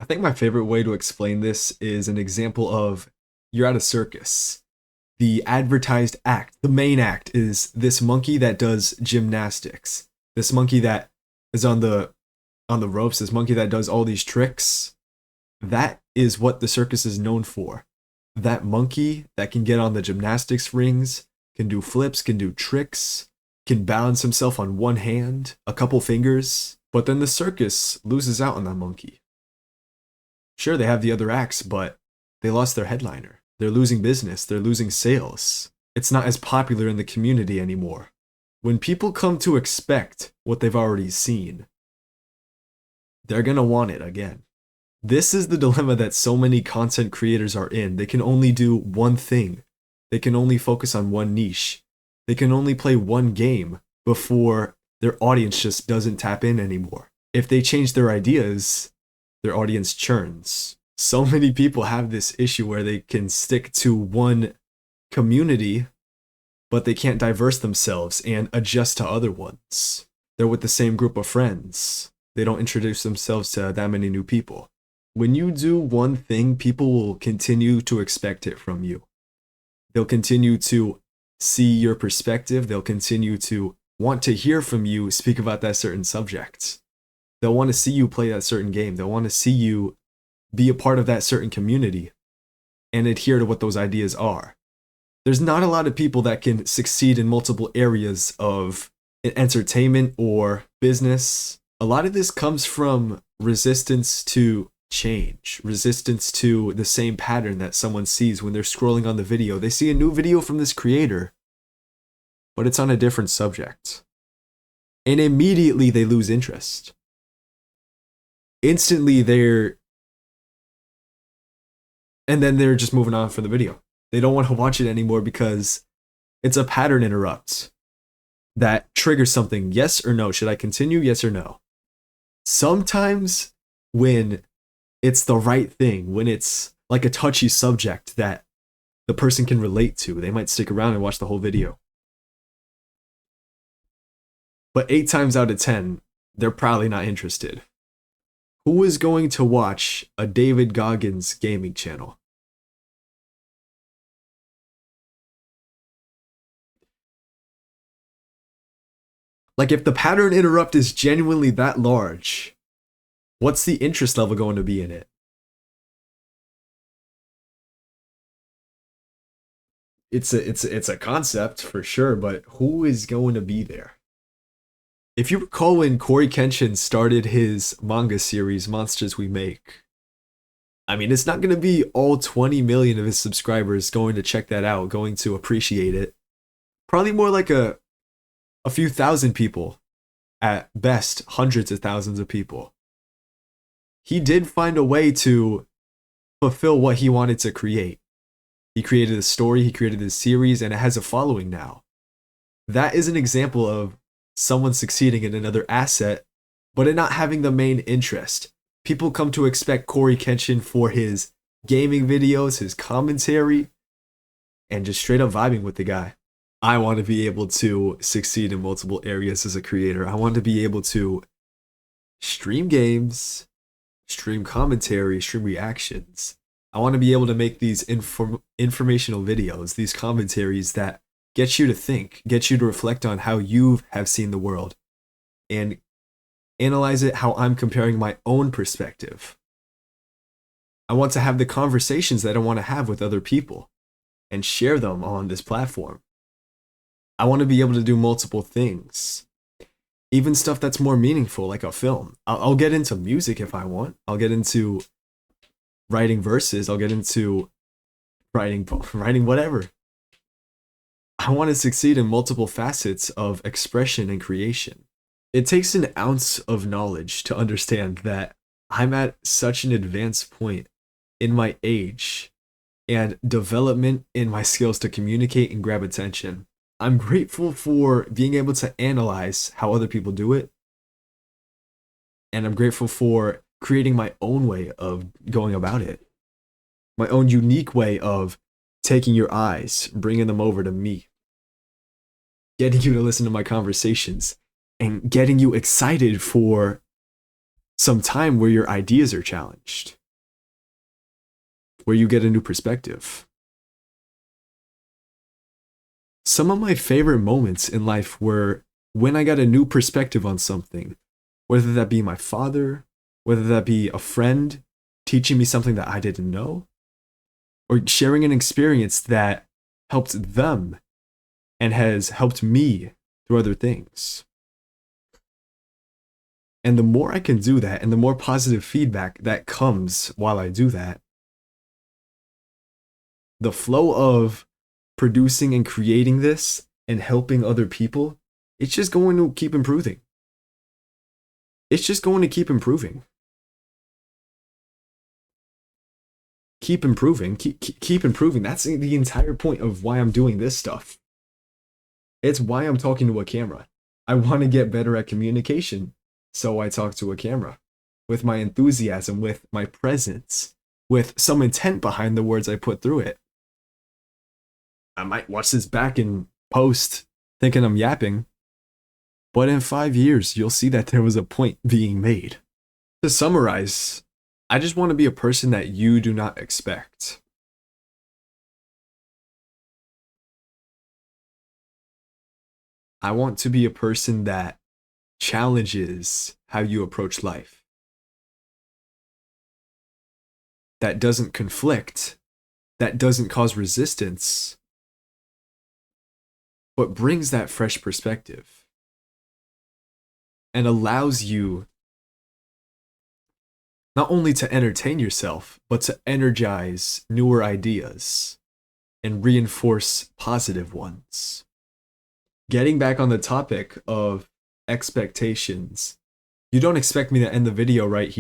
think my favorite way to explain this is an example of you're at a circus. The advertised act, the main act, is this monkey that does gymnastics. This monkey that is on the ropes, this monkey that does all these tricks. That is what the circus is known for. That monkey that can get on the gymnastics rings, can do flips, can do tricks, can balance himself on one hand, a couple fingers, but then the circus loses out on that monkey. Sure, they have the other acts, but they lost their headliner. They're losing business, they're losing sales. It's not as popular in the community anymore. When people come to expect what they've already seen, they're gonna want it again. This is the dilemma that so many content creators are in. They can only do one thing. They can only focus on one niche. They can only play one game before their audience just doesn't tap in anymore. If they change their ideas, their audience churns. So many people have this issue where they can stick to one community, but they can't diverse themselves and adjust to other ones. They're with the same group of friends. They don't introduce themselves to that many new people. When you do one thing, people will continue to expect it from you. They'll continue to see your perspective. They'll continue to want to hear from you speak about that certain subject. They'll want to see you play that certain game. They'll want to see you be a part of that certain community and adhere to what those ideas are. There's not a lot of people that can succeed in multiple areas of entertainment or business. A lot of this comes from resistance to change, resistance to the same pattern that someone sees when they're scrolling on the video. They see a new video from this creator, but it's on a different subject. And immediately they lose interest. Instantly and then they're just moving on from the video. They don't want to watch it anymore because it's a pattern interrupt that triggers something. Yes or no? Should I continue? Yes or no? Sometimes when it's the right thing, when it's like a touchy subject that the person can relate to, they might stick around and watch the whole video. But 8 times out of 10, they're probably not interested. Who is going to watch a David Goggins gaming channel? Like, if the pattern interrupt is genuinely that large, what's the interest level going to be in it? It's a concept for sure, but who is going to be there? If you recall when Corey Kenshin started his manga series, Monsters We Make, I mean, it's not going to be all 20 million of his subscribers going to check that out, going to appreciate it. Probably more like a few thousand people, at best, hundreds of thousands of people. He did find a way to fulfill what he wanted to create. He created a story, he created a series, and it has a following now. That is an example of someone succeeding in another asset, but it not having the main interest. People come to expect Corey Kenshin for his gaming videos, his commentary, and just straight up vibing with the guy. I want to be able to succeed in multiple areas as a creator. I want to be able to stream games, stream commentary, stream reactions. I want to be able to make these informational videos, these commentaries that get you to think, get you to reflect on how you have seen the world, and analyze it how I'm comparing my own perspective. I want to have the conversations that I want to have with other people and share them on this platform. I want to be able to do multiple things, even stuff that's more meaningful, like a film. I'll get into music if I want. I'll get into writing verses. I'll get into writing whatever. I want to succeed in multiple facets of expression and creation. It takes an ounce of knowledge to understand that I'm at such an advanced point in my age and development in my skills to communicate and grab attention. I'm grateful for being able to analyze how other people do it. And I'm grateful for creating my own way of going about it. My own unique way of taking your eyes, bringing them over to me, getting you to listen to my conversations, and getting you excited for some time where your ideas are challenged. where you get a new perspective. Some of my favorite moments in life were when I got a new perspective on something, whether that be my father, whether that be a friend teaching me something that I didn't know, or sharing an experience that helped them and has helped me through other things. And the more I can do that, and the more positive feedback that comes while I do that, the flow of producing and creating this and helping other people, it's just going to keep improving. It's just going to keep improving. Keep improving. Keep improving. That's the entire point of why I'm doing this stuff. It's why I'm talking to a camera. I want to get better at communication, so I talk to a camera. With my enthusiasm, with my presence, with some intent behind the words I put through it. I might watch this back in post thinking I'm yapping, but in 5 years, you'll see that there was a point being made. To summarize, I just want to be a person that you do not expect. I want to be a person that challenges how you approach life. That doesn't conflict, that doesn't cause resistance, but brings that fresh perspective and allows you not only to entertain yourself, but to energize newer ideas and reinforce positive ones. Getting back on the topic of expectations, you don't expect me to end the video right here.